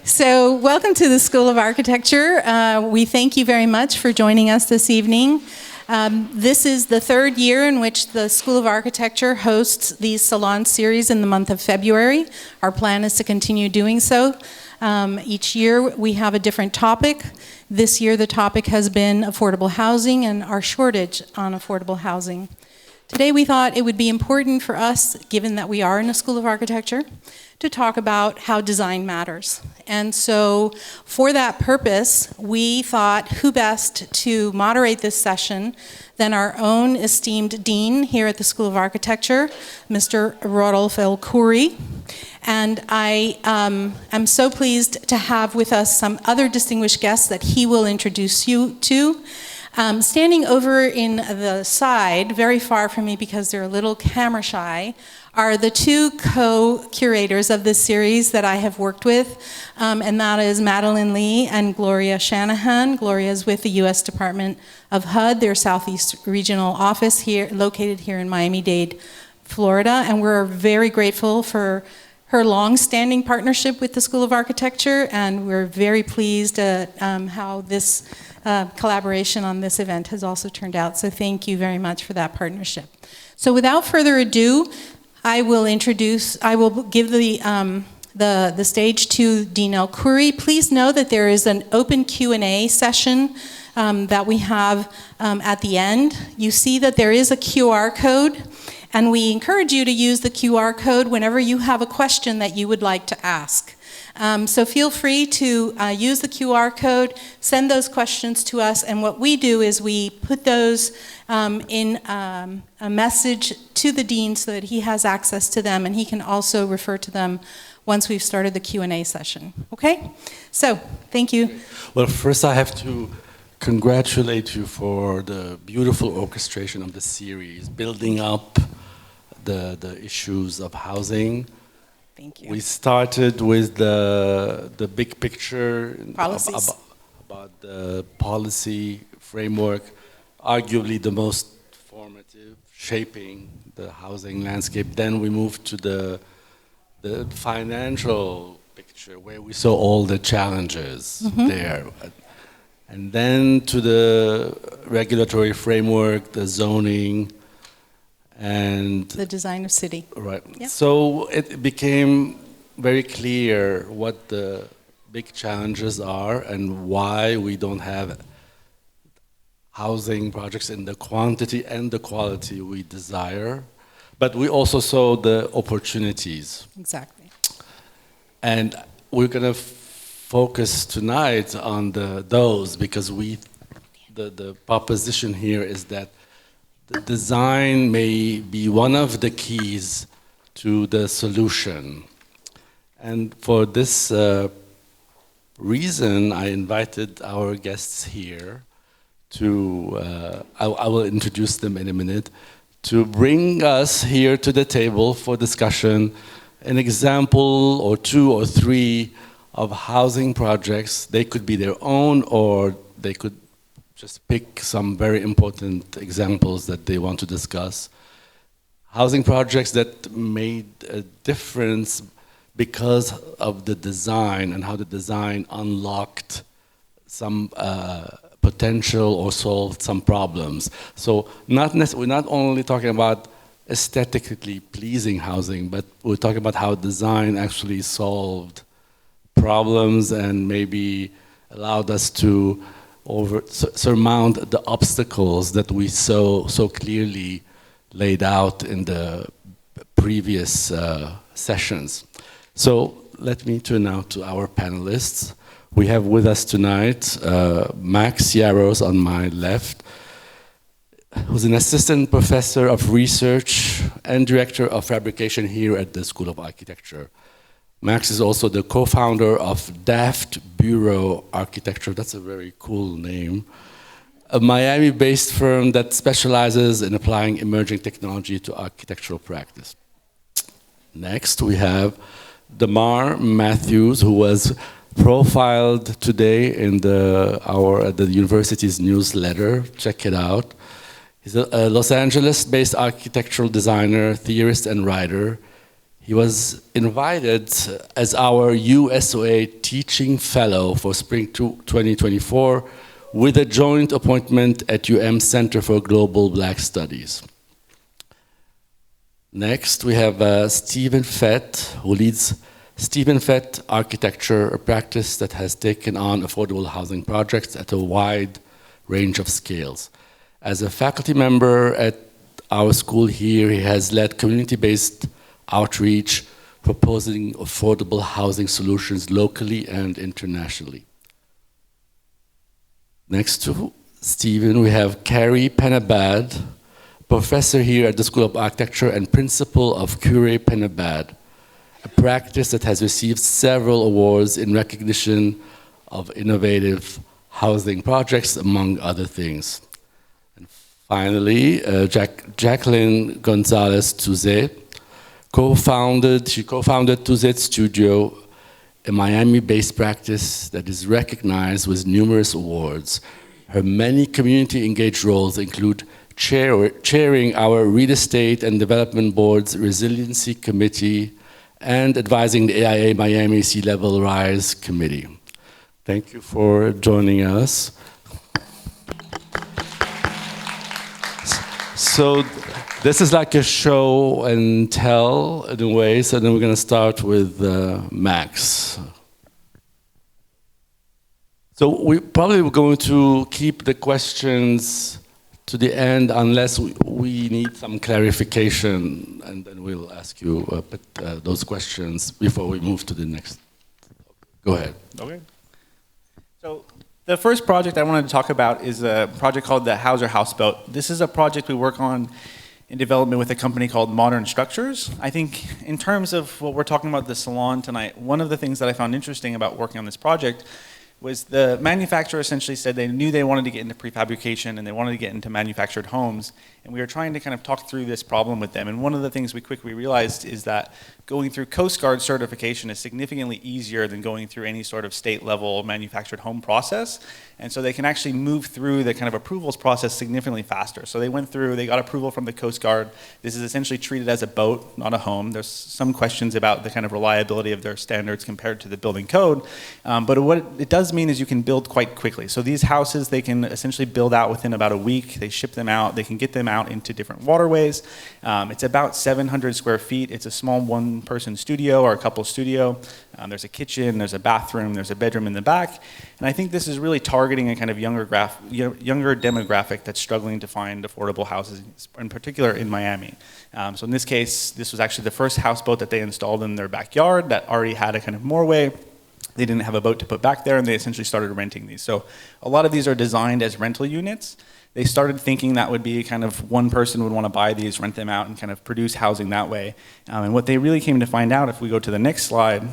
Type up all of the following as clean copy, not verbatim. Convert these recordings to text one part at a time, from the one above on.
So welcome to the School of Architecture. We thank you very much for joining us this evening. This is the third year in which the School of Architecture hosts these Salon series in the month of February. Our plan is to continue doing so. Each year we have a different topic. This year the topic has been affordable housing and our shortage on affordable housing. Today we thought it would be important for us, given that we are in a School of Architecture, to talk about how design matters. And so for that purpose, we thought who best to moderate this session than our own esteemed dean here at the School of Architecture, Mr. Rodolphe el-Khoury. And I am so pleased to have with us some other distinguished guests that he will introduce you to. Standing over in the side, very far from me because they're a little camera shy, are the two co-curators of this series that I have worked with, and that is Madeline Lee and Gloria Shanahan. Gloria is with the U.S. Department of HUD, their Southeast Regional Office here, located here in Miami-Dade, Florida, and we're very grateful for her long-standing partnership with the School of Architecture, and we're very pleased at how this collaboration on this event has also turned out. So thank you very much for that partnership. So without further ado, I will give the stage to Dean el-Khoury. Please know that there is an open Q&A session that we have at the end. You see that there is a QR code, and we encourage you to use the QR code whenever you have a question that you would like to ask. So feel free to use the QR code, send those questions to us, and what we do is we put those in a message to the dean so that he has access to them, and he can also refer to them once we've started the Q&A session. Okay? So, thank you. Well, first I have to congratulate you for the beautiful orchestration of the series, building up the issues of housing. Thank you. We started with the big picture about the policy framework, arguably the most formative, shaping the housing landscape. Then we moved to the financial picture, where we saw all the challenges there. And then to the regulatory framework, the zoning, and the design of city. Right. Yep. So it became very clear what the big challenges are and why we don't have housing projects in the quantity and the quality we desire. But we also saw the opportunities. Exactly. And we're going to focus tonight on those because the proposition here is that the design may be one of the keys to the solution. And for this reason, I invited our guests here to, I will introduce them in a minute, to bring us here to the table for discussion an example or two or three of housing projects. They could be their own, or they could just pick some very important examples that they want to discuss. Housing projects that made a difference because of the design and how the design unlocked some potential or solved some problems. So we're not only talking about aesthetically pleasing housing, but we're talking about how design actually solved problems and maybe allowed us to surmount the obstacles that we so clearly laid out in the previous sessions. So let me turn now to our panelists. We have with us tonight Max Yaros on my left, who's an assistant professor of research and director of fabrication here at the School of Architecture. Max is also the co-founder of Daft Bureau Architecture. That's a very cool name. A Miami-based firm that specializes in applying emerging technology to architectural practice. Next, we have Damar Matthews, who was profiled today in the university's newsletter. Check it out. He's a Los Angeles-based architectural designer, theorist, and writer. He was invited as our U-SoA Teaching Fellow for Spring 2024 with a joint appointment at Center for Global Black Studies. Next, we have Stephen Fett, who leads Stephen Fett Architecture, a practice that has taken on affordable housing projects at a wide range of scales. As a faculty member at our school here, he has led community-based outreach, proposing affordable housing solutions locally and internationally. Next to Stephen, we have Carrie Penabad, professor here at the School of Architecture and principal of el-Khoury Penabad, a practice that has received several awards in recognition of innovative housing projects, among other things. And finally, Jacqueline Gonzalez Tuzet, she co-founded Tuzet Studio, a Miami-based practice that is recognized with numerous awards. Her many community-engaged roles include chairing our Real Estate and Development Board's Resiliency Committee and advising the AIA Miami Sea Level Rise Committee. Thank you for joining us. So this is like a show and tell in a way, so then we're going to start with Max. So we probably were going to keep the questions to the end unless we need some clarification, and then we'll ask you those questions before we move to the next. Go ahead. Okay. So the first project I wanted to talk about is a project called the Hauser Houseboat. This is a project we work on in development with a company called Modern Structures. I think in terms of what we're talking about the salon tonight, one of the things that I found interesting about working on this project was the manufacturer essentially said they knew they wanted to get into prefabrication and they wanted to get into manufactured homes. And we were trying to kind of talk through this problem with them. And one of the things we quickly realized is that going through Coast Guard certification is significantly easier than going through any sort of state level manufactured home process. And so they can actually move through the kind of approvals process significantly faster. So they went through, they got approval from the Coast Guard. This is essentially treated as a boat, not a home. There's some questions about the kind of reliability of their standards compared to the building code. But what it does mean is you can build quite quickly. So these houses, they can essentially build out within about a week. They ship them out. They can get them out into different waterways. It's about 700 square feet. It's a small one-person studio or a couple studio. There's a kitchen, there's a bathroom, there's a bedroom in the back. And I think this is really targeting a kind of younger demographic that's struggling to find affordable houses, in particular in Miami. So in this case, this was actually the first houseboat that they installed in their backyard that already had a kind of moorway. They didn't have a boat to put back there, and they essentially started renting these. So a lot of these are designed as rental units. They started thinking that would be kind of one person would want to buy these, rent them out, and kind of produce housing that way. And what they really came to find out, if we go to the next slide,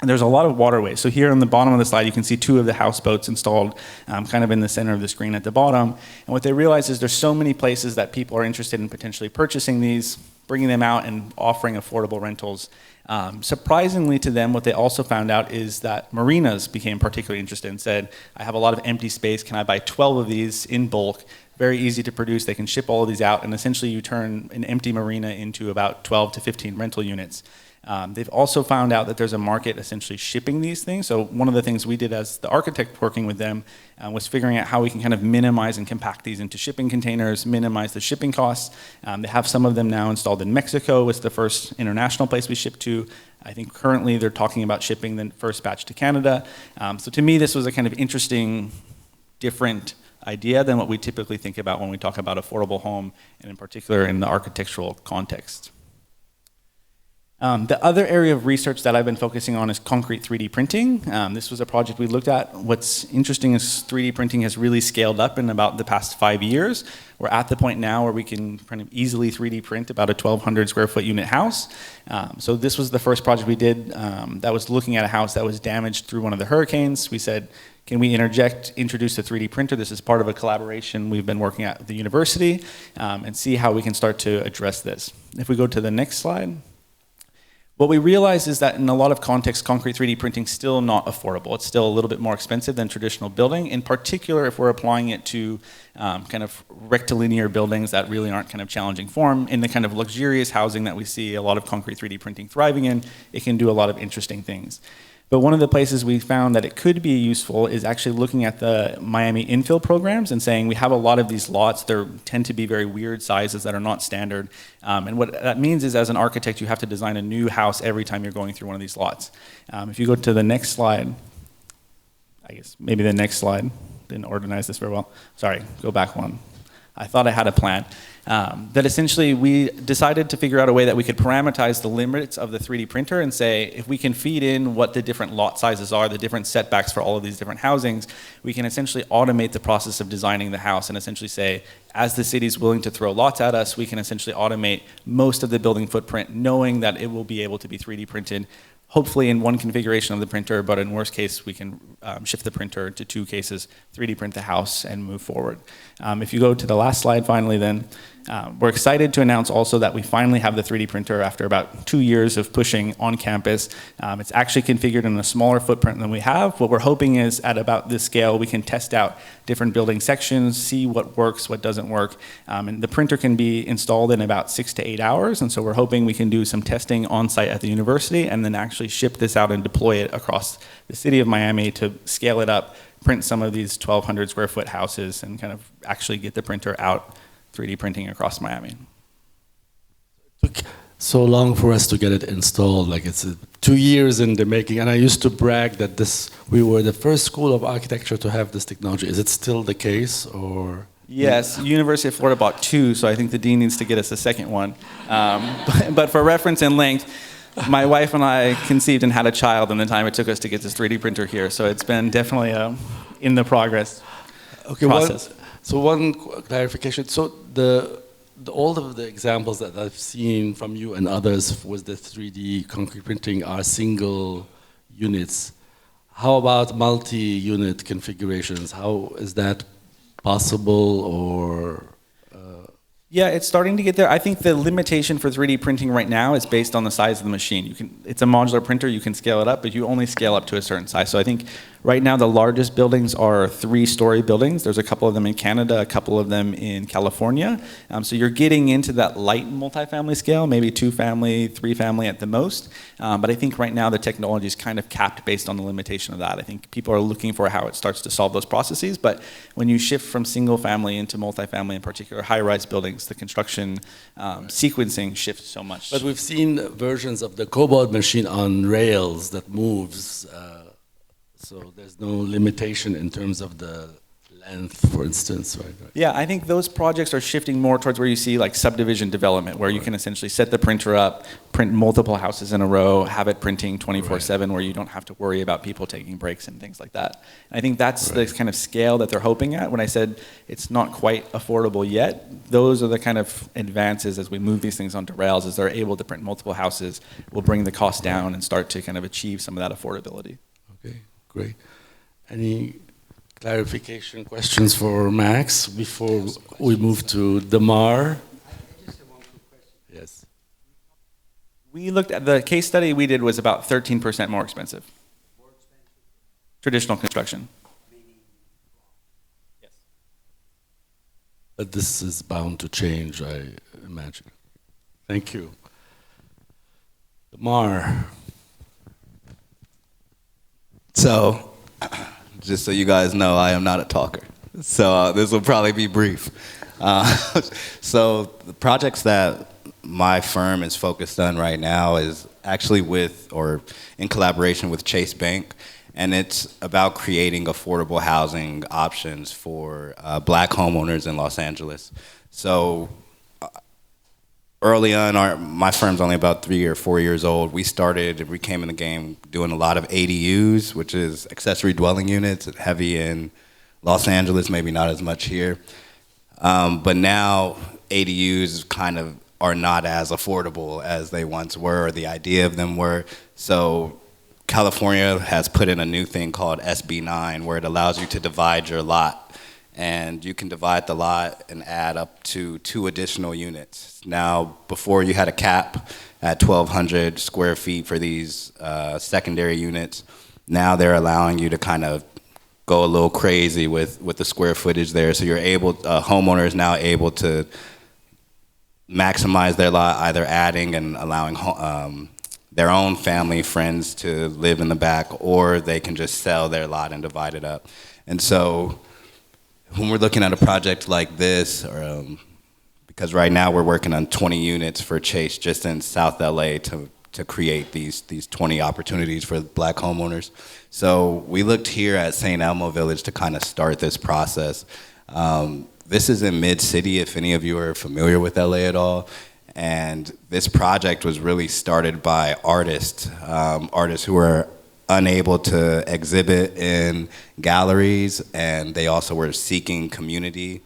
there's a lot of waterways. So here on the bottom of the slide, you can see two of the houseboats installed kind of in the center of the screen at the bottom. And what they realized is there's so many places that people are interested in potentially purchasing these, bringing them out and offering affordable rentals. Surprisingly to them, what they also found out is that marinas became particularly interested and said, I have a lot of empty space, can I buy 12 of these in bulk? Very easy to produce, they can ship all of these out, and essentially you turn an empty marina into about 12 to 15 rental units. They've also found out that there's a market essentially shipping these things. So one of the things we did as the architect working with them was figuring out how we can kind of minimize and compact these into shipping containers, minimize the shipping costs. They have some of them now installed in Mexico. It's the first international place we shipped to. I think currently they're talking about shipping the first batch to Canada. So to me, this was a kind of interesting, different idea than what we typically think about when we talk about affordable home, and in particular in the architectural context. The other area of research that I've been focusing on is concrete 3D printing. This was a project we looked at. What's interesting is 3D printing has really scaled up in about the past 5 years. We're at the point now where we can kind of easily 3D print about a 1,200 square foot unit house. So this was the first project we did that was looking at a house that was damaged through one of the hurricanes. We said, can we introduce a 3D printer? This is part of a collaboration we've been working at the university, and see how we can start to address this. If we go to the next slide. What we realize is that in a lot of contexts, concrete 3D printing is still not affordable. It's still a little bit more expensive than traditional building, in particular if we're applying it to kind of rectilinear buildings that really aren't kind of challenging form. In the kind of luxurious housing that we see a lot of concrete 3D printing thriving in, it can do a lot of interesting things. But one of the places we found that it could be useful is actually looking at the Miami infill programs and saying we have a lot of these lots. They tend to be very weird sizes that are not standard. And what that means is as an architect, you have to design a new house every time you're going through one of these lots. If you go to the next slide, I guess maybe the next slide. Didn't organize this very well. Sorry, go back one. I thought I had a plan. That essentially we decided to figure out a way that we could parameterize the limits of the 3D printer and say if we can feed in what the different lot sizes are, the different setbacks for all of these different housings, we can essentially automate the process of designing the house and essentially say as the city is willing to throw lots at us, we can essentially automate most of the building footprint knowing that it will be able to be 3D printed hopefully in one configuration of the printer, but in worst case, we can shift the printer to 2 cases, 3D print the house, and move forward. If you go to the last slide finally then, we're excited to announce also that we finally have the 3D printer after about 2 years of pushing on campus. It's actually configured in a smaller footprint than we have. What we're hoping is at about this scale, we can test out different building sections, see what works, what doesn't work. And the printer can be installed in about 6 to 8 hours. And so we're hoping we can do some testing on site at the university and then actually ship this out and deploy it across the city of Miami to scale it up, print some of these 1,200 square foot houses and kind of actually get the printer out 3D printing across Miami. It took so long for us to get it installed, like it's 2 years in the making, and I used to brag that we were the first school of architecture to have this technology. Is it still the case, or? Yes, University of Florida bought 2, so I think the dean needs to get us a second one. But for reference and length, my wife and I conceived and had a child in the time it took us to get this 3D printer here, so it's been definitely in the progress process. One clarification. So all of the examples that I've seen from you and others with the 3D concrete printing are single units. How about multi-unit configurations? How is that possible, or? Yeah, it's starting to get there. I think the limitation for 3D printing right now is based on the size of the machine. It's a modular printer, you can scale it up, but you only scale up to a certain size. So I think right now the largest buildings are 3-story buildings. There's a couple of them in Canada, a couple of them in California. So you're getting into that light multifamily scale, maybe 2-family, 3-family at the most. But I think right now the technology is kind of capped based on the limitation of that. I think people are looking for how it starts to solve those processes. But when you shift from single family into multifamily, in particular high-rise buildings, the construction sequencing shifts so much. But we've seen versions of the cobalt machine on rails that moves, so there's no limitation in terms of the length, for instance, right? Yeah, I think those projects are shifting more towards where you see like subdivision development, where you can essentially set the printer up, print multiple houses in a row, have it printing 24/7, where you don't have to worry about people taking breaks and things like that. And I think that's the kind of scale that they're hoping at. When I said it's not quite affordable yet, those are the kind of advances as we move these things onto rails, as they're able to print multiple houses, will bring the cost down and start to kind of achieve some of that affordability. Okay, great. Any clarification questions for Max before we move to Damar? I just have one quick question. Yes. We looked at the case study we did was about 13% more expensive. More expensive, Traditional construction. meaning Yes. But this is bound to change, I imagine. Thank you. Damar. So, just so you guys know, I am not a talker. So this will probably be brief. So the projects that my firm is focused on right now is actually with, or in collaboration with Chase Bank, and it's about creating affordable housing options for black homeowners in Los Angeles. So early on, my firm's only about 3 or 4 years old. We came in the game doing a lot of ADUs, which is accessory dwelling units, heavy in Los Angeles, maybe not as much here. But now ADUs kind of are not as affordable as they once were, or the idea of them were. So California has put in a new thing called SB9, where it allows you to divide your lot. And you can divide the lot and add up to 2 additional units. Now, before you had a cap at 1,200 square feet for these secondary units. Now they're allowing you to kind of go a little crazy with the square footage there. So you're able, homeowner is now able to maximize their lot, either adding and allowing their own family, friends to live in the back, or they can just sell their lot and divide it up. And so when we're looking at a project like this, or, because right now we're working on 20 units for Chase just in South LA to create these 20 opportunities for Black homeowners. So we looked here at St. Elmo Village to kind of start this process. This is in Mid-City, if any of you are familiar with LA at all. And this project was really started by artists who were unable to exhibit in galleries, and they also were seeking community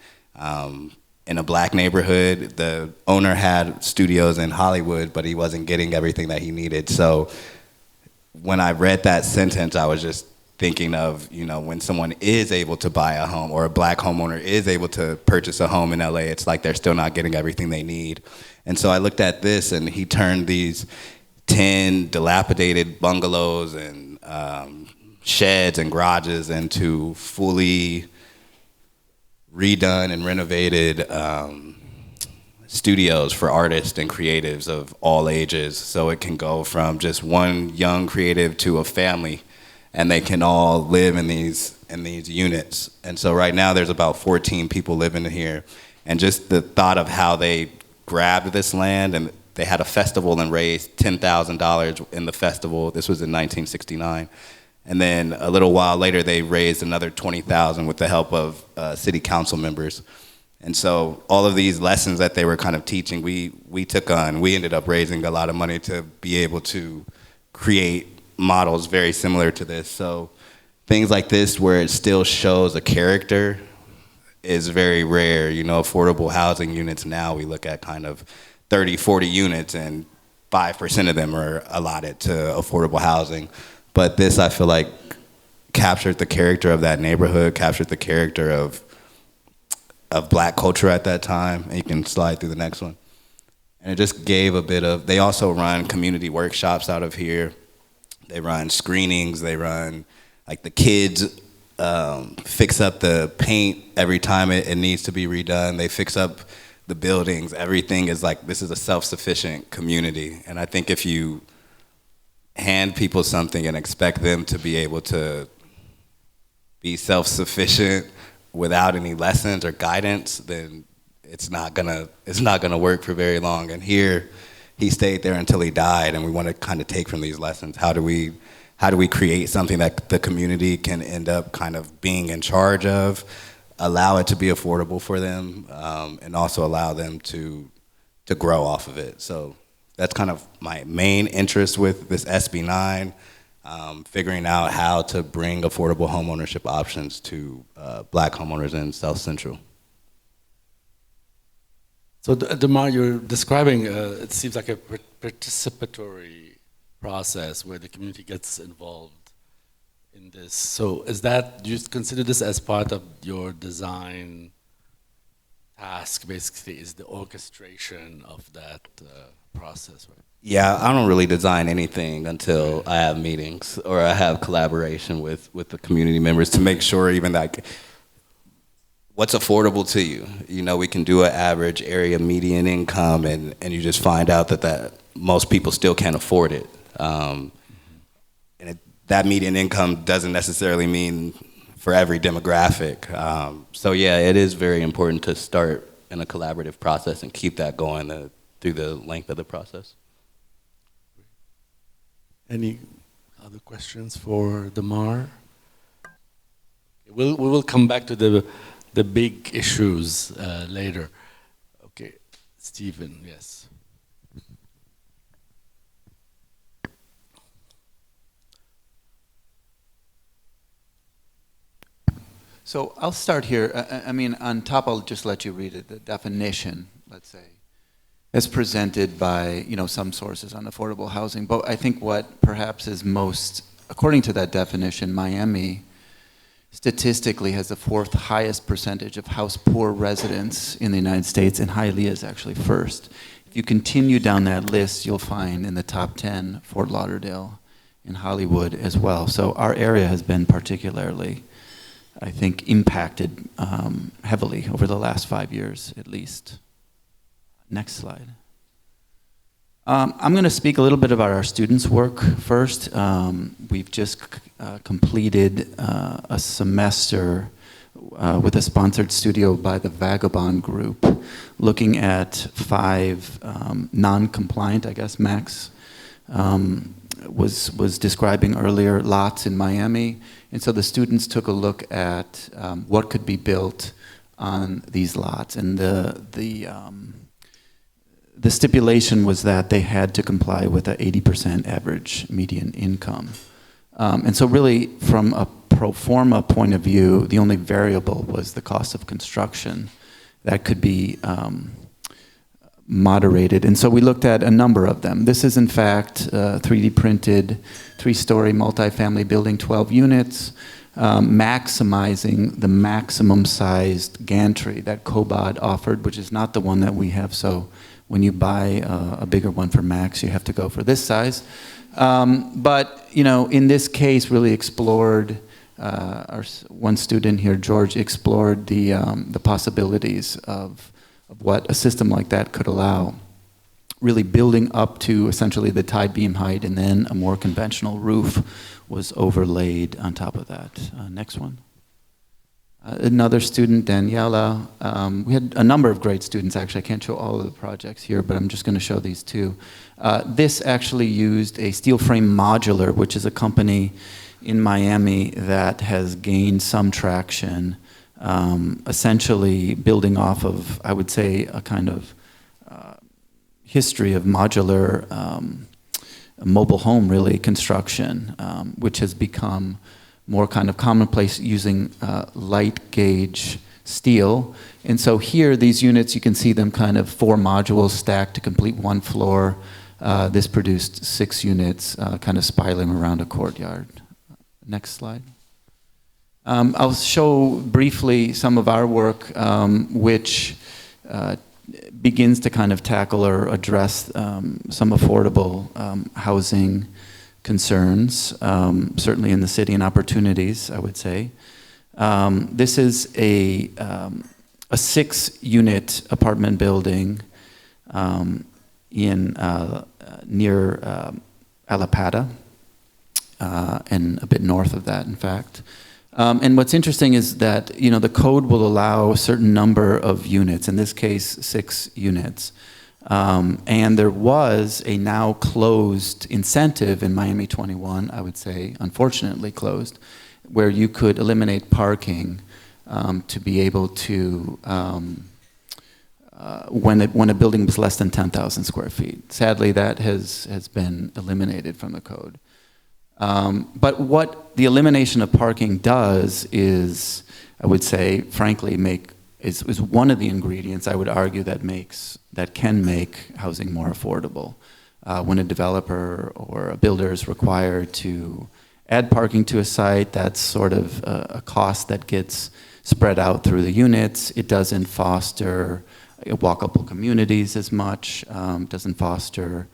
in a Black neighborhood. The owner had studios in Hollywood, but he wasn't getting everything that he needed. So when I read that sentence, I was just thinking of, when someone is able to buy a home, or a Black homeowner is able to purchase a home in LA, it's like they're still not getting everything they need. And so I looked at this, and he turned these 10 dilapidated bungalows and sheds and garages into fully redone and renovated studios for artists and creatives of all ages. So it can go from just one young creative to a family, and they can all live in these units. And so right now there's about 14 people living here. And just the thought of how they grabbed this land, and they had a festival and raised $10,000 in the festival. This was in 1969. And then a little while later, they raised another $20,000 with the help of city council members. And so all of these lessons that they were kind of teaching, we took on. We ended up raising a lot of money to be able to create models very similar to this. So things like this, where it still shows a character, is very rare. Affordable housing units now, we look at kind of 30, 40 units, and 5% of them are allotted to affordable housing. But this, I feel like, captured the character of that neighborhood, captured the character of Black culture at that time. And you can slide through the next one. And it just gave a bit of, they also run community workshops out of here. They run screenings, they run, like, the kids fix up the paint every time it needs to be redone. They fix up the buildings. Everything is like, this is a self-sufficient community. And I think if you hand people something and expect them to be able to be self-sufficient without any lessons or guidance, then it's not gonna work for very long. And here, he stayed there until he died, and we want to kind of take from these lessons. How do we create something that the community can end up kind of being in charge of, allow it to be affordable for them, and also allow them to grow off of it. So that's kind of my main interest with this SB9, figuring out how to bring affordable homeownership options to Black homeowners in South Central. So, Damar, you're describing, it seems like a participatory process where the community gets involved in this. So do you consider this as part of your design task, basically, is the orchestration of that process, right? Yeah, I don't really design anything until I have meetings or I have collaboration with the community members to make sure even that what's affordable to you. We can do an average area median income, and you just find out that most people still can't afford it. That median income doesn't necessarily mean for every demographic. So yeah, it is very important to start in a collaborative process and keep that going through the length of the process. Any other questions for Damar? We will come back to the big issues later. Okay, Stephen, yes. So I'll start here. I mean, on top, I'll just let you read it. The definition, let's say, as presented by some sources on affordable housing. But I think what perhaps is most, according to that definition, Miami statistically has the 4th highest percentage of house poor residents in the United States, and Hialeah is actually first. If you continue down that list, you'll find in the top 10 Fort Lauderdale and Hollywood as well. So our area has been particularly, I think, impacted heavily over the last 5 years at least. Next slide. I'm going to speak a little bit about our students' work first. We've just completed a semester with a sponsored studio by the Vagabond Group, looking at 5 non-compliant, I guess Max was describing earlier, lots in Miami. And so the students took a look at what could be built on these lots. And the stipulation was that they had to comply with an 80% average median income. And so really, from a pro forma point of view, the only variable was the cost of construction that could be moderated. And so we looked at a number of them. This is, in fact, 3D printed, 3-story multifamily building, 12 units, maximizing the maximum sized gantry that Cobod offered, which is not the one that we have. So when you buy a bigger one for Max, you have to go for this size. But in this case, really explored. Our one student here, George, explored the possibilities of what a system like that could allow. Really building up to essentially the tie beam height, and then a more conventional roof was overlaid on top of that. Next one. Another student, Daniela. We had a number of great students, actually. I can't show all of the projects here, but I'm just going to show these 2. This actually used a steel frame modular, which is a company in Miami that has gained some traction, essentially building off of, I would say, a kind of history of modular mobile home, really, construction, which has become more kind of commonplace using light gauge steel. And so here, these units, you can see them kind of 4 modules stacked to complete 1 floor. This produced 6 units kind of spiraling around a courtyard. Next slide. I'll show briefly some of our work, which begins to kind of tackle or address some affordable housing concerns, certainly in the city, and opportunities, I would say. This is a 6-unit apartment building in near Allapattah, and a bit north of that, in fact. And what's interesting is that the code will allow a certain number of units, in this case 6 units. And there was a now closed incentive in Miami 21, I would say, unfortunately closed, where you could eliminate parking to be able to, when a building was less than 10,000 square feet. Sadly, that has been eliminated from the code. But what the elimination of parking does is, I would say, frankly, is one of the ingredients, I would argue, that can make housing more affordable. When a developer or a builder is required to add parking to a site, that's sort of a cost that gets spread out through the units. It doesn't foster walkable communities as much, doesn't foster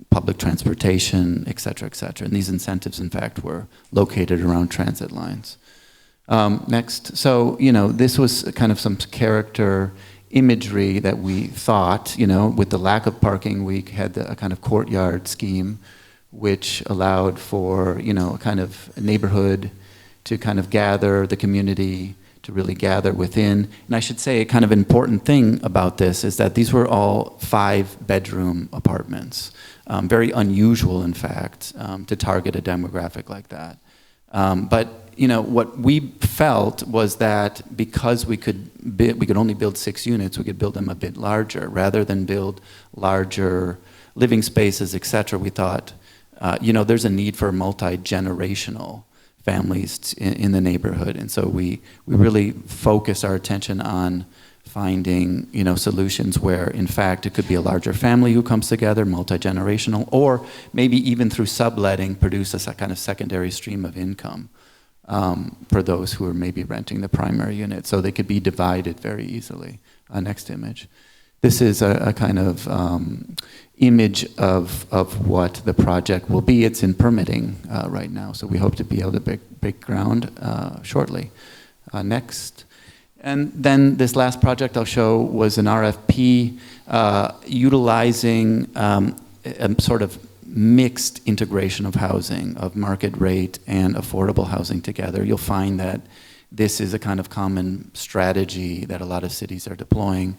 public transportation, et cetera, et cetera. And these incentives, in fact, were located around transit lines. Next. So, this was kind of some character imagery that we thought, with the lack of parking, we had a kind of courtyard scheme which allowed for, a kind of neighborhood to kind of gather, the community to really gather within. And I should say a kind of important thing about this is that these were all 5-bedroom apartments. Very unusual, in fact, to target a demographic like that. But what we felt was that because we could only build 6 units, we could build them a bit larger. Rather than build larger living spaces, et cetera, we thought, there's a need for multi-generational families in the neighborhood. And so we really focused our attention on finding, solutions where, in fact, it could be a larger family who comes together, multi-generational, or maybe even through subletting, produce a kind of secondary stream of income for those who are maybe renting the primary unit. So they could be divided very easily. Next image. this is a kind of image of what the project will be. It's in permitting right now, so we hope to be able to break ground shortly. Next. And then this last project I'll show was an RFP utilizing a sort of mixed integration of housing, of market rate and affordable housing together. You'll find that this is a kind of common strategy that a lot of cities are deploying.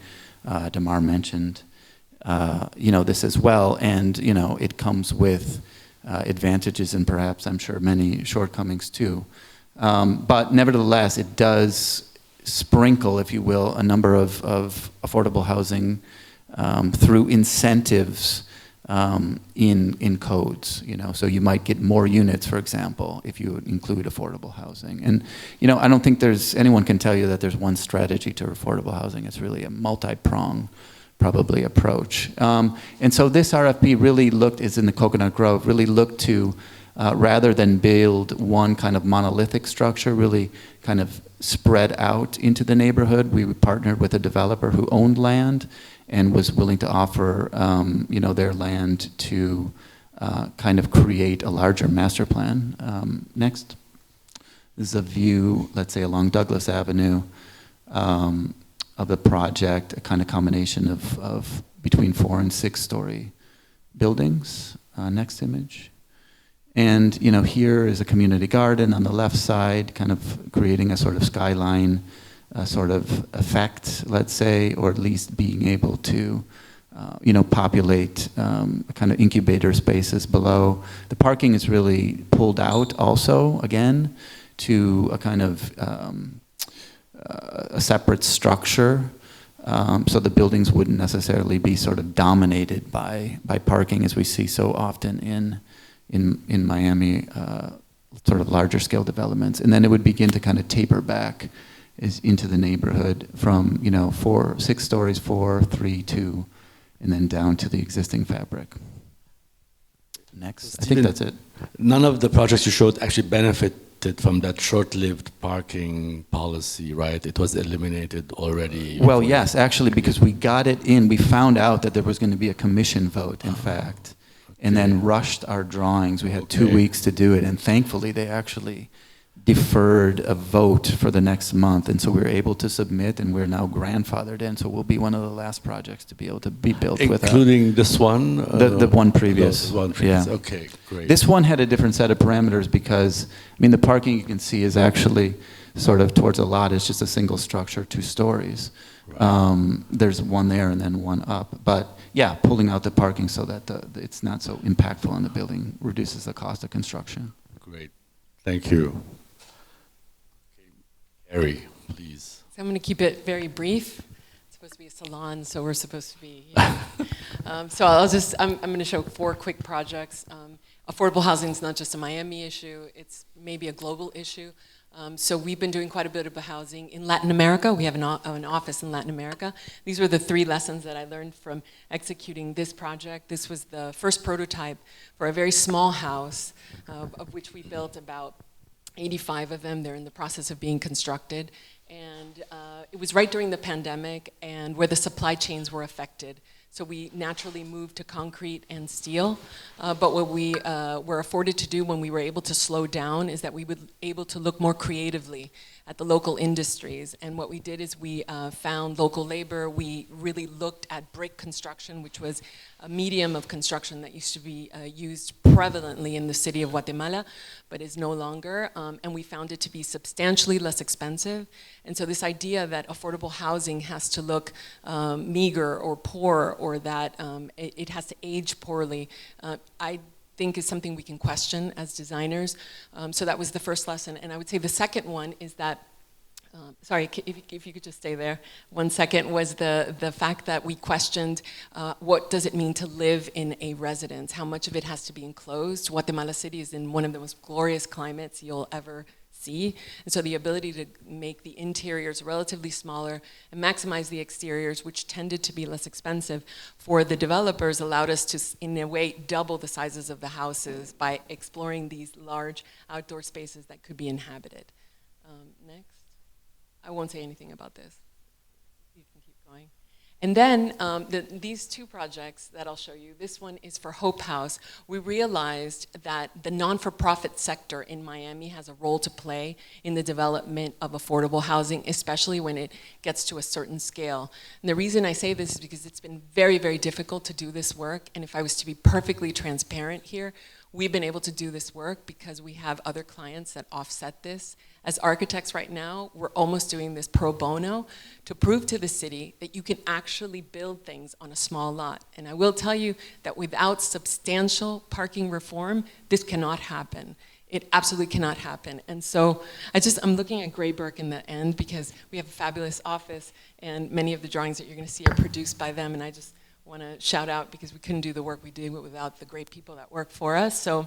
Damar mentioned this as well, and it comes with advantages and perhaps, I'm sure, many shortcomings too. But nevertheless, it does sprinkle, if you will, a number of affordable housing through incentives in codes. So you might get more units, for example, if you include affordable housing. And I don't think anyone can tell you that there's one strategy to affordable housing. It's really a multi-pronged, probably, approach. And so this RFP really is in the Coconut Grove, really looked to, rather than build one kind of monolithic structure, really kind of spread out into the neighborhood. We partnered with a developer who owned land and was willing to offer their land to kind of create a larger master plan. Next. This is a view, let's say, along Douglas Avenue of the project, a kind of combination of between 4 and 6 story buildings. Next image. And here is a community garden on the left side, kind of creating a sort of skyline sort of effect, let's say, or at least being able to populate kind of incubator spaces below. The parking is really pulled out also, again, to a kind of a separate structure. So the buildings wouldn't necessarily be sort of dominated by parking, as we see so often in Miami, sort of larger scale developments. And then it would begin to kind of taper back into the neighborhood from 6 stories, 4, 3, 2, and then down to the existing fabric. Next. I think that's it. None of the projects you showed actually benefited from that short-lived parking policy, right? It was eliminated already. Well, yes, actually, because we got it in. We found out that there was going to be a commission vote, in fact, and then rushed our drawings. We had 2 weeks to do it, and thankfully they actually deferred a vote for the next month, and so we were able to submit, and we're now grandfathered in, so we'll be one of the last projects to be able to be built including this one? The one previous. Yeah. Yeah. Okay, great. This one had a different set of parameters because, the parking you can see is actually sort of towards a lot. It's just a single structure, 2 stories. Right. There's one there and then one up. But yeah, pulling out the parking so that it's not so impactful on the building reduces the cost of construction. Great. Thank you. Harry, please. So I'm going to keep it very brief. It's supposed to be a salon, so we're supposed to be. So I'm going to show 4 quick projects. Affordable housing is not just a Miami issue; it's maybe a global issue. So we've been doing quite a bit of housing in Latin America. We have an office in Latin America. These were the 3 lessons that I learned from executing this project. This was the first prototype for a very small house, of which we built about 85 of them. They're in the process of being constructed. And it was right during the pandemic and where the supply chains were affected. So we naturally moved to concrete and steel. But what we were afforded to do when we were able to slow down is that we were able to look more creatively at the local industries. And what we did is we found local labor. We really looked at brick construction, which was a medium of construction that used to be used prevalently in the city of Guatemala, but is no longer. And we found it to be substantially less expensive. And so this idea that affordable housing has to look meager or poor, or that it has to age poorly, I think is something we can question as designers. So that was the first lesson. And I would say the second one is that, sorry, if you could just stay there 1 second, was the fact that we questioned what does it mean to live in a residence? How much of it has to be enclosed? Guatemala City is in one of the most glorious climates you'll ever see. And so the ability to make the interiors relatively smaller and maximize the exteriors, which tended to be less expensive for the developers, allowed us to, in a way, double the sizes of the houses by exploring these large outdoor spaces that could be inhabited. Next. I won't say anything about this. You can keep going. And then these two projects that I'll show you, this one is for Hope House. We realized that the non-for-profit sector in Miami has a role to play in the development of affordable housing, especially when it gets to a certain scale. And the reason I say this is because it's been very, very difficult to do this work. And if I was to be perfectly transparent here, we've been able to do this work because we have other clients that offset this. As architects right now, we're almost doing this pro bono to prove to the city that you can actually build things on a small lot. And I will tell you that without substantial parking reform, this cannot happen. It absolutely cannot happen. And so I'm looking at Grayburg in the end because we have a fabulous office and many of the drawings that you're gonna see are produced by them, and I just want to shout out because we couldn't do the work we did without the great people that work for us. So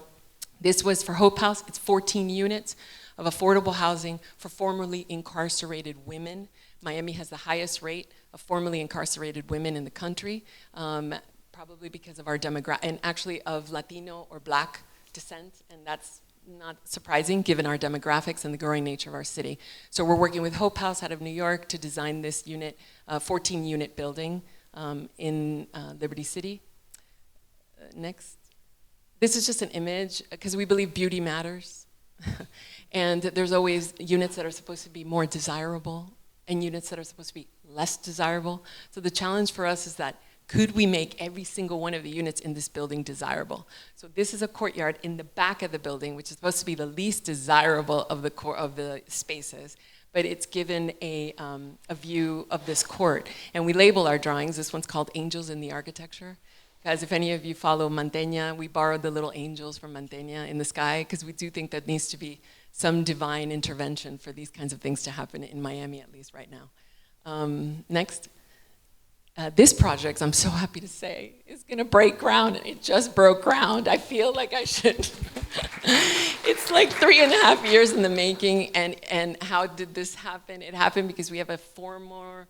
this was for Hope House. It's 14 units of affordable housing for formerly incarcerated women. Miami has the highest rate of formerly incarcerated women in the country, probably because of our demographic, and actually of Latino or Black descent, and that's not surprising given our demographics and the growing nature of our city. So we're working with Hope House out of New York to design this unit, 14-unit building in Liberty City. Next. This is just an image because we believe beauty matters. And there's always units that are supposed to be more desirable and units that are supposed to be less desirable. So the challenge for us is that could we make every single one of the units in this building desirable? So this is a courtyard in the back of the building, which is supposed to be the least desirable of the spaces, but it's given a view of this court. And we label our drawings. This one's called Angels in the Architecture. Because if any of you follow Manteña, we borrowed the little angels from Manteña in the sky, because we do think that needs to be some divine intervention for these kinds of things to happen in Miami, at least right now. Next. This project, I'm so happy to say, is gonna break ground, and it just broke ground. I feel like I should. It's like 3.5 years in the making, and how did this happen? It happened because we have a former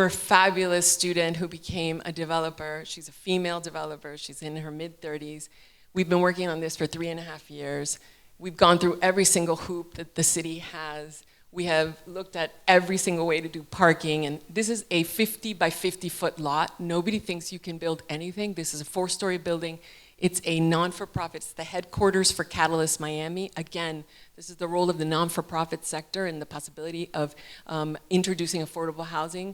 fabulous student who became a developer. She's a female developer. She's in her mid-30s. We've been working on this for 3.5 years. We've gone through every single hoop that the city has. We have looked at every single way to do parking, and this is a 50 by 50 foot lot. Nobody thinks you can build anything. This is a 4-story building. It's a non-for-profit. It's the headquarters for Catalyst Miami. Again, this is the role of the non-for-profit sector and the possibility of introducing affordable housing.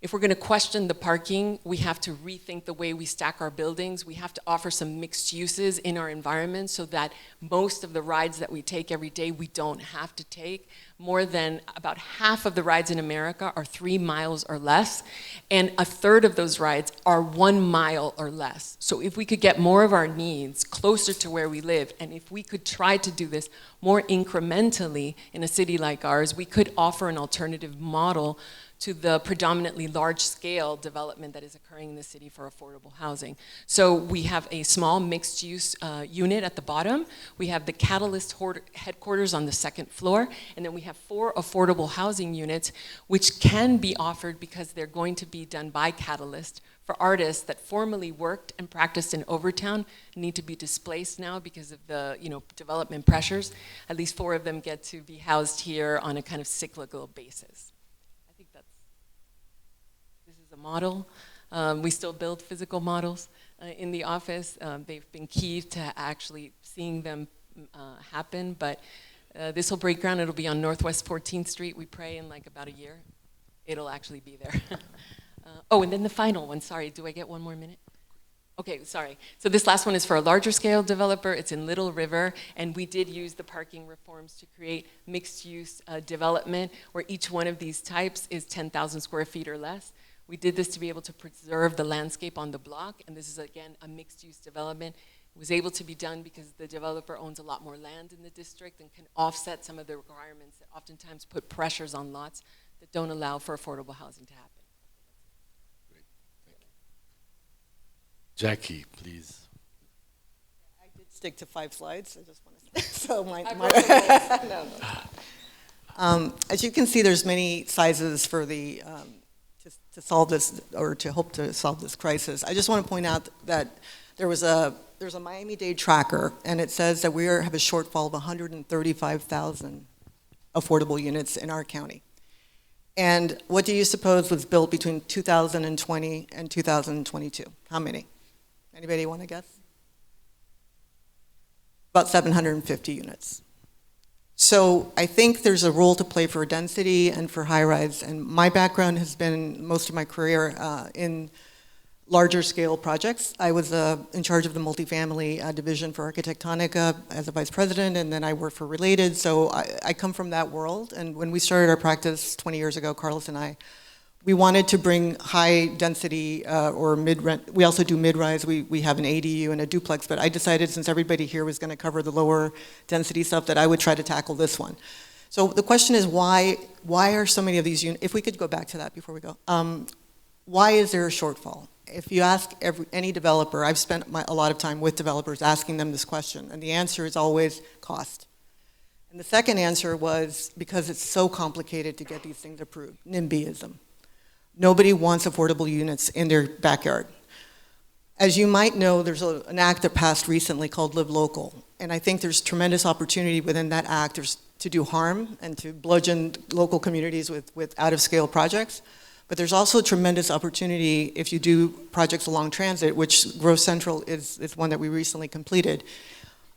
If we're going to question the parking, we have to rethink the way we stack our buildings. We have to offer some mixed uses in our environment so that most of the rides that we take every day, we don't have to take. More than about half of the rides in America are 3 miles or less, and a third of those rides are 1 mile or less. So if we could get more of our needs closer to where we live, and if we could try to do this more incrementally in a city like ours, we could offer an alternative model to the predominantly large-scale development that is occurring in the city for affordable housing. So we have a small mixed-use unit at the bottom. We have the Catalyst headquarters on the 2nd floor, and then we have 4 affordable housing units, which can be offered because they're going to be done by Catalyst for artists that formerly worked and practiced in Overtown, need to be displaced now because of the development pressures. At least 4 of them get to be housed here on a kind of cyclical basis. Model. We still build physical models in the office. They've been key to actually seeing them happen, but this will break ground. It'll be on Northwest 14th Street. We pray in like about a year, it'll actually be there. Oh, and then the final one, sorry, do I get 1 more minute? Okay, sorry. So this last one is for a larger scale developer. It's in Little River, and we did use the parking reforms to create mixed use development where each one of these types is 10,000 square feet or less. We did this to be able to preserve the landscape on the block, and this is, again, a mixed-use development. It was able to be done because the developer owns a lot more land in the district and can offset some of the requirements that oftentimes put pressures on lots that don't allow for affordable housing to happen. Great, thank you. Jackie, please. I did stick to 5 slides, I just want to say. So as you can see, there's many sizes for the to solve this, or to hope to solve this crisis. I just want to point out that there's a Miami-Dade tracker, and it says that we have a shortfall of 135,000 affordable units in our county. And what do you suppose was built between 2020 and 2022? How many? Anybody want to guess? About 750 units. So I think there's a role to play for density and for high-rise. And my background has been most of my career in larger scale projects. I was in charge of the multifamily division for Architectonica as a vice president, and then I worked for Related. So I come from that world. And when we started our practice 20 years ago, Carlos and I, we wanted to bring high density or mid-rent. We also do mid-rise. We have an ADU and a duplex, but I decided since everybody here was going to cover the lower density stuff that I would try to tackle this one. So the question is why are so many of these units, if we could go back to that before we go, why is there a shortfall? If you ask any developer, I've spent a lot of time with developers asking them this question, and the answer is always cost. And the second answer was because it's so complicated to get these things approved, NIMBYism. Nobody wants affordable units in their backyard. As you might know, there's an act that passed recently called Live Local, and I think there's tremendous opportunity within that act to do harm and to bludgeon local communities with out-of-scale projects. But there's also tremendous opportunity if you do projects along transit, which Grove Central is one that we recently completed,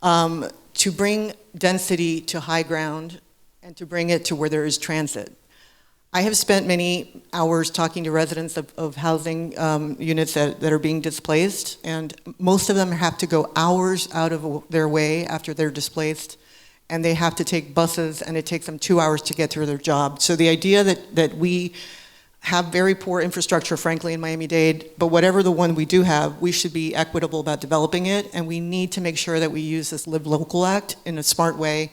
to bring density to high ground and to bring it to where there is transit. I have spent many hours talking to residents of housing units that are being displaced, and most of them have to go hours out of their way after they're displaced, and they have to take buses, and it takes them 2 hours to get to their job. So the idea that we have very poor infrastructure, frankly, in Miami-Dade, but whatever the one we do have, we should be equitable about developing it, and we need to make sure that we use this Live Local Act in a smart way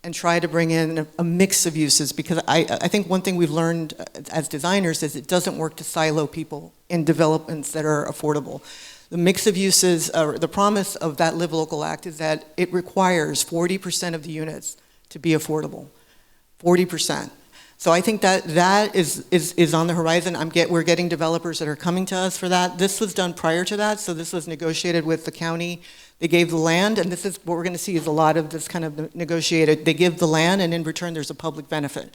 and try to bring in a mix of uses, because I think one thing we've learned as designers is it doesn't work to silo people in developments that are affordable. The mix of uses, the promise of that Live Local Act is that it requires 40% of the units to be affordable, 40%. So I think that is on the horizon. We're getting developers that are coming to us for that. This was done prior to that, so this was negotiated with the county. They gave the land, and this is what we're going to see is a lot of this kind of negotiated. They give the land, and in return there's a public benefit.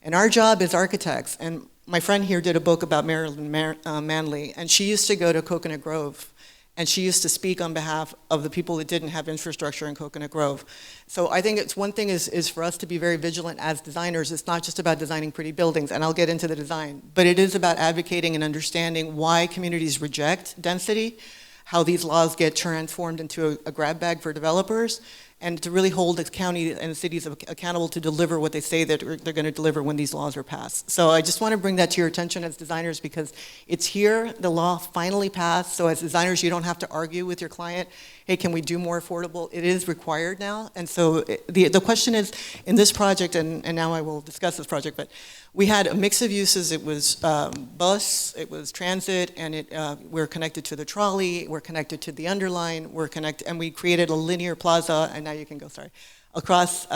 And our job as architects, and my friend here did a book about Marilyn Manley, and she used to go to Coconut Grove, and she used to speak on behalf of the people that didn't have infrastructure in Coconut Grove. So I think it's one thing is for us to be very vigilant as designers. It's not just about designing pretty buildings, and I'll get into the design, but it is about advocating and understanding why communities reject density, how these laws get transformed into a grab bag for developers, and to really hold the county and the cities accountable to deliver what they say that they're going to deliver when these laws are passed. So I just want to bring that to your attention as designers, because it's here, the law finally passed, so as designers you don't have to argue with your client, hey, can we do more affordable? It is required now, and so the question is, in this project, and now I will discuss this project, but we had a mix of uses. It was bus, it was transit, and we're connected to the trolley, we're connected to the underline, we're connected, and we created a linear plaza, and now you can go, sorry, across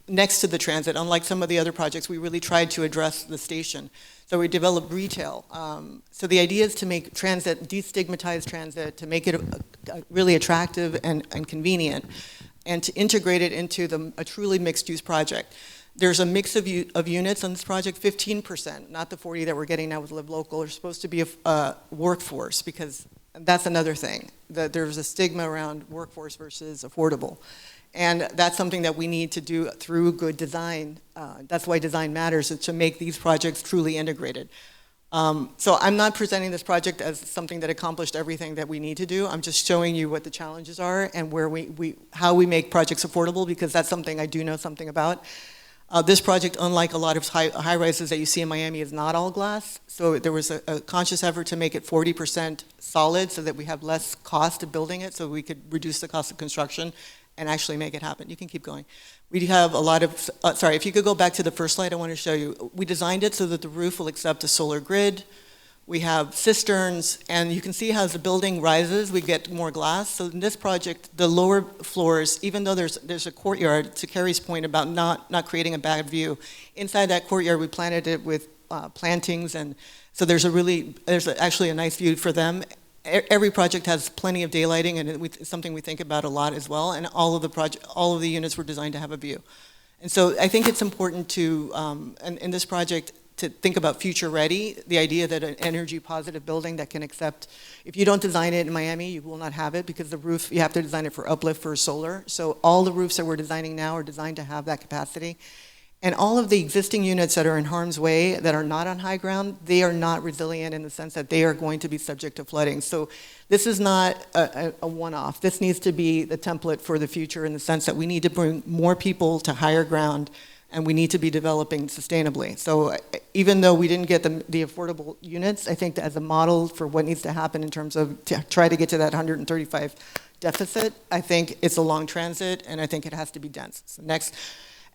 next to the transit. Unlike some of the other projects, we really tried to address the station. So we developed retail. So the idea is to make transit, destigmatize transit, to make it really attractive and convenient, and to integrate it into a truly mixed-use project. There's a mix of units on this project, 15%, not the 40 that we're getting now with Live Local, are supposed to be a workforce, because that's another thing, that there's a stigma around workforce versus affordable. And that's something that we need to do through good design. That's why design matters, is to make these projects truly integrated. So I'm not presenting this project as something that accomplished everything that we need to do. I'm just showing you what the challenges are and where how we make projects affordable, because that's something I do know something about. This project, unlike a lot of high-rises that you see in Miami, is not all glass. So there was a conscious effort to make it 40% solid so that we have less cost of building it, so we could reduce the cost of construction and actually make it happen. You can keep going. We have a lot of, sorry, if you could go back to the first slide, I want to show you. We designed it so that the roof will accept a solar grid. We have cisterns, and you can see how as the building rises, we get more glass. So in this project, the lower floors, even though there's a courtyard, to Carrie's point about not creating a bad view, inside that courtyard we planted it with plantings, and so there's actually a nice view for them. Every project has plenty of daylighting, and it's something we think about a lot as well. And all of the units were designed to have a view. And so I think it's important to, in this project, to think about future ready, the idea that an energy positive building that can accept, if you don't design it in Miami, you will not have it because the roof, you have to design it for uplift for solar. So all the roofs that we're designing now are designed to have that capacity. And all of the existing units that are in harm's way, that are not on high ground, they are not resilient in the sense that they are going to be subject to flooding. So this is not a one-off. This needs to be the template for the future in the sense that we need to bring more people to higher ground and we need to be developing sustainably. So even though we didn't get the affordable units, I think that as a model for what needs to happen in terms of to try to get to that 135 deficit, I think it's a long transit and I think it has to be dense. So next.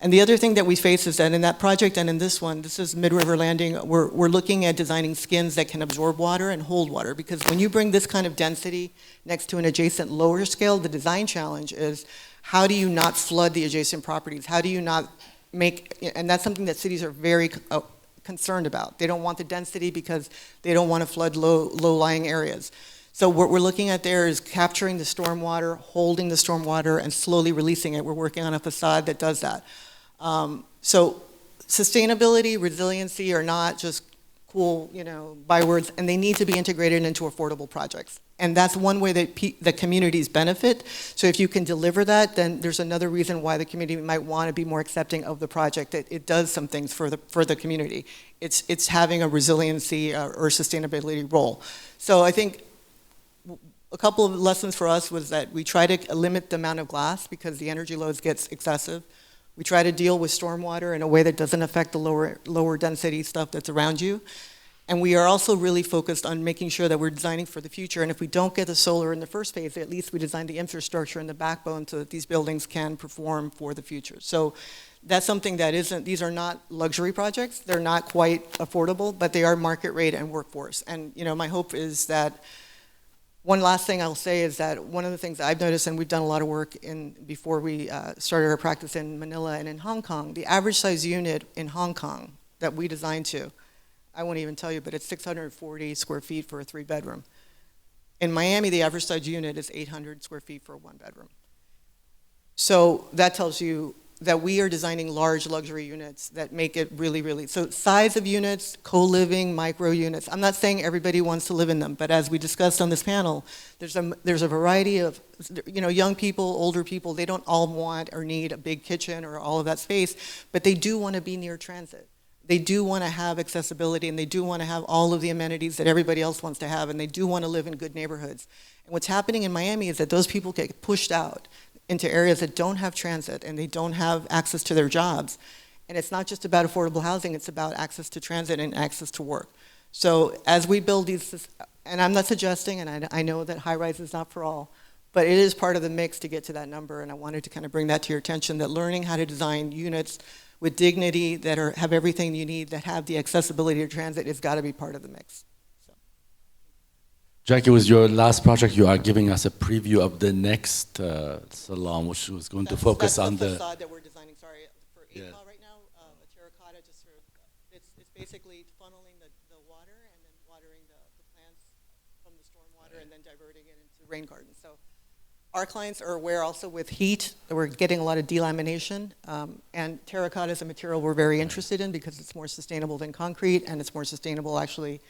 And the other thing that we face is that in that project and in this one, this is Mid-River Landing, we're looking at designing skins that can absorb water and hold water, because when you bring this kind of density next to an adjacent lower scale, the design challenge is how do you not flood the adjacent properties? How do you not make, and that's something that cities are very concerned about. They don't want the density because they don't want to flood low-lying areas. So what we're looking at there is capturing the stormwater, holding the stormwater, and slowly releasing it. We're working on a facade that does that. So sustainability, resiliency are not just cool, bywords, and they need to be integrated into affordable projects. And that's one way that the communities benefit. So if you can deliver that, then there's another reason why the community might want to be more accepting of the project. It does some things for the community. It's having a resiliency or sustainability role. So I think a couple of lessons for us was that we try to limit the amount of glass because the energy loads gets excessive. We try to deal with stormwater in a way that doesn't affect the lower density stuff that's around you. And we are also really focused on making sure that we're designing for the future. And if we don't get the solar in the first phase, at least we design the infrastructure and the backbone so that these buildings can perform for the future. So that's something that these are not luxury projects. They're not quite affordable, but they are market rate and workforce. And my hope is that one last thing I'll say is that one of the things I've noticed, and we've done a lot of work before we started our practice in Manila and in Hong Kong, the average size unit in Hong Kong that we designed to, I won't even tell you, but it's 640 square feet for a 3-bedroom. In Miami, the average size unit is 800 square feet for a 1-bedroom. So that tells you that we are designing large luxury units that make it really, really, so size of units, co-living, micro units. I'm not saying everybody wants to live in them, but as we discussed on this panel, there's a variety of, young people, older people, they don't all want or need a big kitchen or all of that space, but they do want to be near transit. They do want to have accessibility and they do want to have all of the amenities that everybody else wants to have, and they do want to live in good neighborhoods. And what's happening in Miami is that those people get pushed out into areas that don't have transit and they don't have access to their jobs. And it's not just about affordable housing, it's about access to transit and access to work. So as we build these, and I'm not suggesting, and I know that high-rise is not for all, but it is part of the mix to get to that number, and I wanted to kind of bring that to your attention, that learning how to design units with dignity that have everything you need, that have the accessibility to transit, has got to be part of the mix. Jackie, with your last project, you are giving us a preview of the next salon, which was going to focus on the facade that we're designing. Sorry, for Yeah. right now, a terracotta. Just it's basically funneling the water and then watering the plants from the storm water and then diverting it into rain gardens. So our clients are aware also with heat that we're getting a lot of delamination, and terracotta is a material we're very interested in because it's more sustainable than concrete and it's more sustainable actually.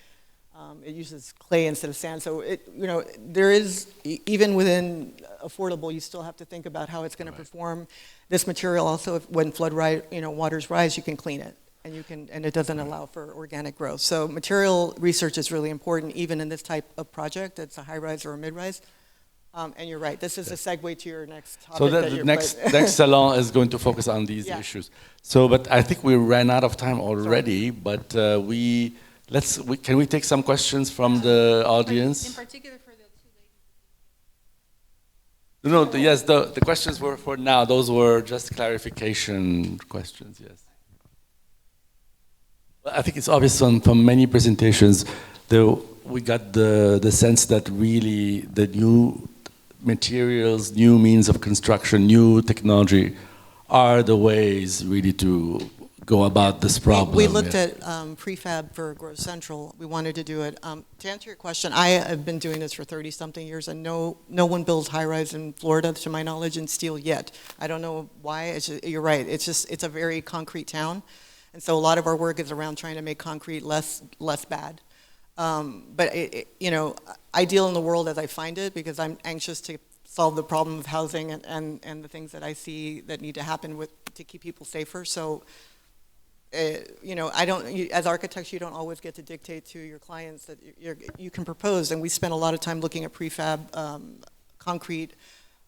It uses clay instead of sand. So there is, even within affordable, you still have to think about how it's going to perform. This material also, when waters rise, you can clean it, and it doesn't allow for organic growth. So material research is really important, even in this type of project. It's a high-rise or a mid-rise. And you're right. This is a segue to your next topic. So the next salon is going to focus on these issues. So, but I think we ran out of time already. Sorry. But can we take some questions from the audience? In particular for the two ladies. No, yes, the questions were for now. Those were just clarification questions, yes. I think it's obvious from many presentations, we got the sense that really the new materials, new means of construction, new technology are the ways really to go about this problem? We looked Yeah. at prefab for Grove Central. We wanted to do it. To answer your question, I have been doing this for 30-something years, and no one builds high-rise in Florida, to my knowledge, in steel yet. I don't know why. You're right. It's a very concrete town, and so a lot of our work is around trying to make concrete less bad. But I deal in the world as I find it because I'm anxious to solve the problem of housing and the things that I see that need to happen to keep people safer. So, as architects, you don't always get to dictate to your clients that you can propose. And we spend a lot of time looking at prefab concrete,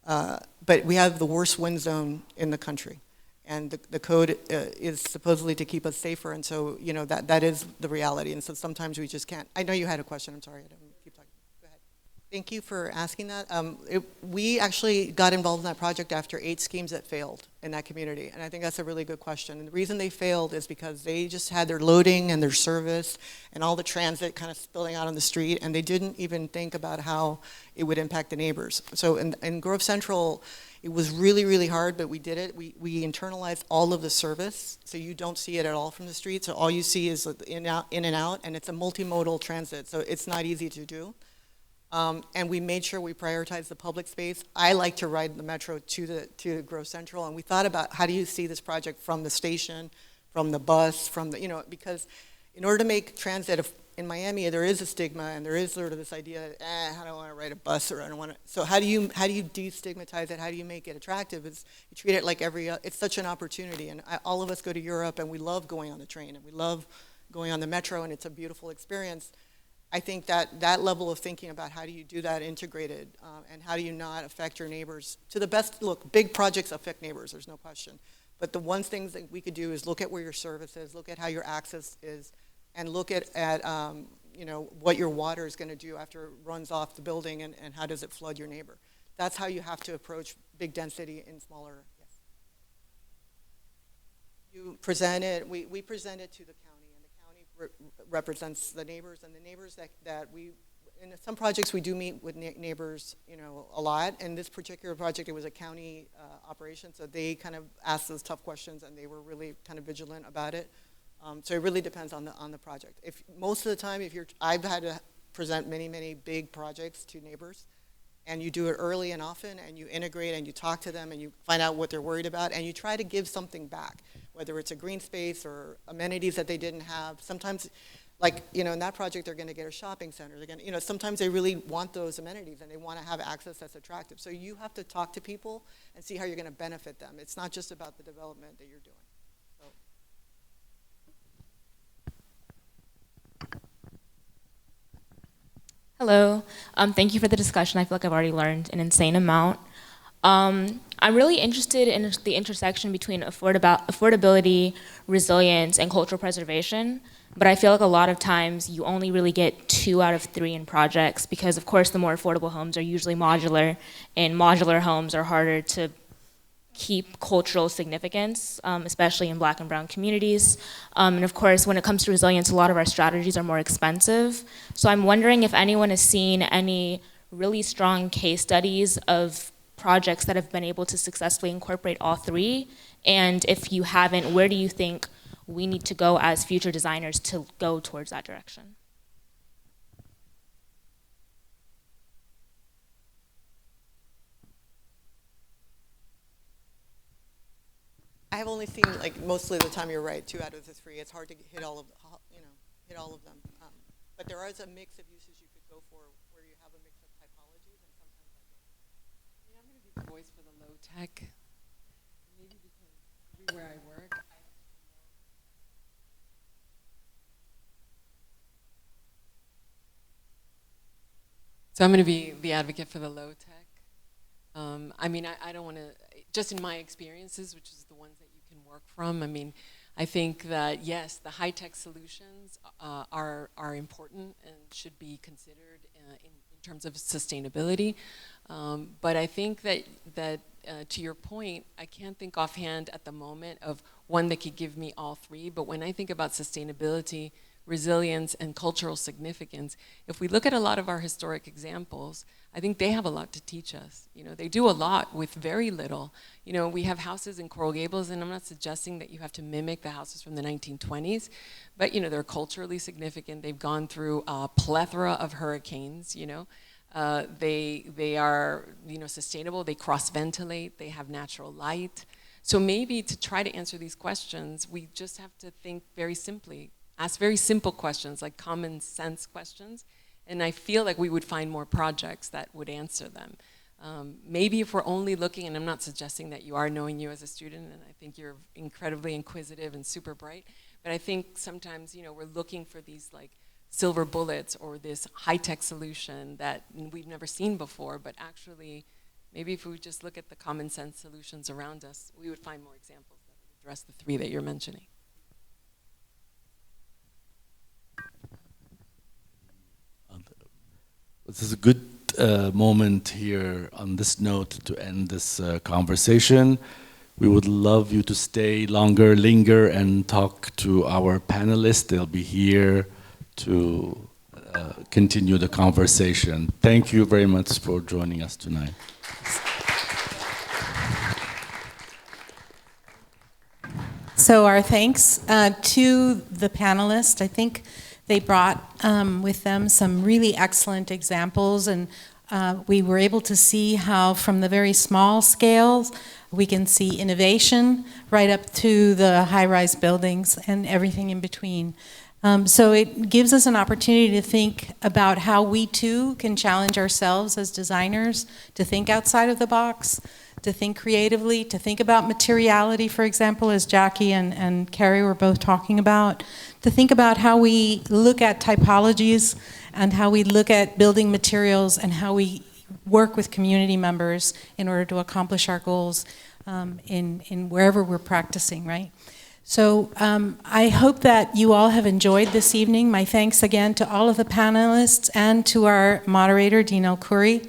but we have the worst wind zone in the country. And the code is supposedly to keep us safer, and so that is the reality. And so sometimes we just can't. I know you had a question. I'm sorry. I didn't keep talking. Go ahead. Thank you for asking that. We actually got involved in that project after 8 schemes that failed in that community, and I think that's a really good question. And the reason they failed is because they just had their loading and their service and all the transit kind of spilling out on the street, and they didn't even think about how it would impact the neighbors. So in Grove Central, it was really, really hard, but we did it. We internalized all of the service, so you don't see it at all from the street. So all you see is in and out, and it's a multimodal transit, so it's not easy to do. And we made sure we prioritized the public space. I like to ride the metro to Grove Central, and we thought about how do you see this project from the station, from the bus, because in order to make transit in Miami, there is a stigma, and there is sort of this idea that, I don't want to ride a bus, or I don't want to. So how do you destigmatize it? How do you make it attractive? You treat it like it's such an opportunity. And all of us go to Europe, and we love going on the train, and we love going on the metro, and it's a beautiful experience. I think that level of thinking about how do you do that integrated, and how do you not affect your neighbors to the best. Look, big projects affect neighbors, there's no question. But the one things that we could do is look at where your service is, look at how your access is, and look at what your water is going to do after it runs off the building, and how does it flood your neighbor. That's how you have to approach big density in smaller. Yes. You present it. We present it to the county, and the county represents the neighbors, and the neighbors that we. In some projects, we do meet with neighbors, a lot. In this particular project, it was a county operation, so they kind of asked those tough questions, and they were really kind of vigilant about it. So it really depends on the project. Most of the time, I've had to present many big projects to neighbors, and you do it early and often, and you integrate, and you talk to them, and you find out what they're worried about, and you try to give something back, whether it's a green space or amenities that they didn't have. Sometimes, in that project, they're going to get a shopping center. They're going to, sometimes they really want those amenities, and they want to have access that's attractive. So you have to talk to people and see how you're going to benefit them. It's not just about the development that you're doing. Hello. Thank you for the discussion. I feel like I've already learned an insane amount. I'm really interested in the intersection between affordability, resilience, and cultural preservation. But I feel like a lot of times you only really get 2 out of 3 in projects because, of course, the more affordable homes are usually modular, and modular homes are harder to keep cultural significance, especially in Black and brown communities. And of course, when it comes to resilience, a lot of our strategies are more expensive. So I'm wondering if anyone has seen any really strong case studies of projects that have been able to successfully incorporate all 3. And if you haven't, where do you think we need to go as future designers to go towards that direction? I have only seen, most of the time you're right, 2 out of the 3. It's hard to hit all of them. But there is a mix of uses you could go for where you have a mix of typologies, and sometimes I'm going to be the voice for the low tech. Maybe because everywhere I work, so I'm going to be the advocate for the low tech. I don't want to, just in my experiences, which is the ones that you can work from, I think that, yes, the high-tech solutions are important and should be considered in terms of sustainability. But I think that to your point, I can't think offhand at the moment of one that could give me all 3. But when I think about sustainability, resilience and cultural significance, if we look at a lot of our historic examples, I think they have a lot to teach us. You know, they do a lot with very little. You know, we have houses in Coral Gables, and I'm not suggesting that you have to mimic the houses from the 1920s, but you know, they're culturally significant. They've gone through a plethora of hurricanes, you know. They are, you know, sustainable. They cross-ventilate. They have natural light. So maybe to try to answer these questions, we just have to think very simply, ask very simple questions, like common sense questions, and I feel like we would find more projects that would answer them. Maybe if we're only looking, and I'm not suggesting that you are, knowing you as a student, and I think you're incredibly inquisitive and super bright, but I think sometimes, you know, we're looking for these like silver bullets or this high-tech solution that we've never seen before, but actually, maybe if we would just look at the common sense solutions around us, we would find more examples that would address the three that you're mentioning. This is a good moment here on this note to end this conversation. We would love you to stay longer, linger, and talk to our panelists. They'll be here to continue the conversation. Thank you very much for joining us tonight. So our thanks to the panelists. I think they brought with them some really excellent examples, and we were able to see how from the very small scales we can see innovation right up to the high-rise buildings and everything in between. So it gives us an opportunity to think about how we too can challenge ourselves as designers to think outside of the box, to think creatively, to think about materiality, for example, as Jackie and Carrie were both talking about, to think about how we look at typologies and how we look at building materials and how we work with community members in order to accomplish our goals in wherever we're practicing, right? So I hope that you all have enjoyed this evening. My thanks again to all of the panelists and to our moderator, Dean el-Khoury.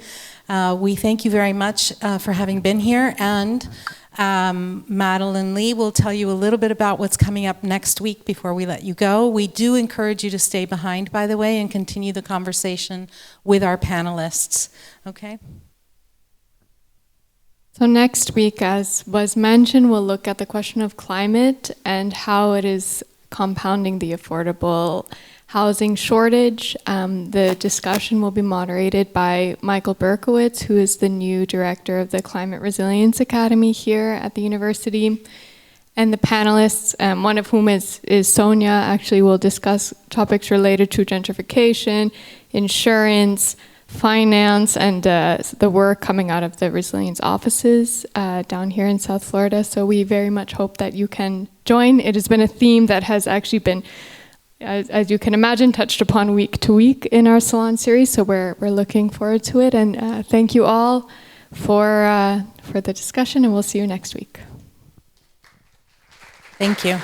We thank you very much for having been here, and Madeline Lee will tell you a little bit about what's coming up next week before we let you go. We do encourage you to stay behind, by the way, and continue the conversation with our panelists. Okay? So next week, as was mentioned, we'll look at the question of climate and how it is compounding the affordable housing shortage. The discussion will be moderated by Michael Berkowitz, who is the new director of the Climate Resilience Academy here at the university. And the panelists, one of whom is Sonia, actually will discuss topics related to gentrification, insurance, finance, and the work coming out of the resilience offices down here in South Florida. So we very much hope that you can join. It has been a theme that has actually been, as you can imagine, touched upon week to week in our Salon series. So we're looking forward to it. And thank you all for the discussion, and we'll see you next week. Thank you.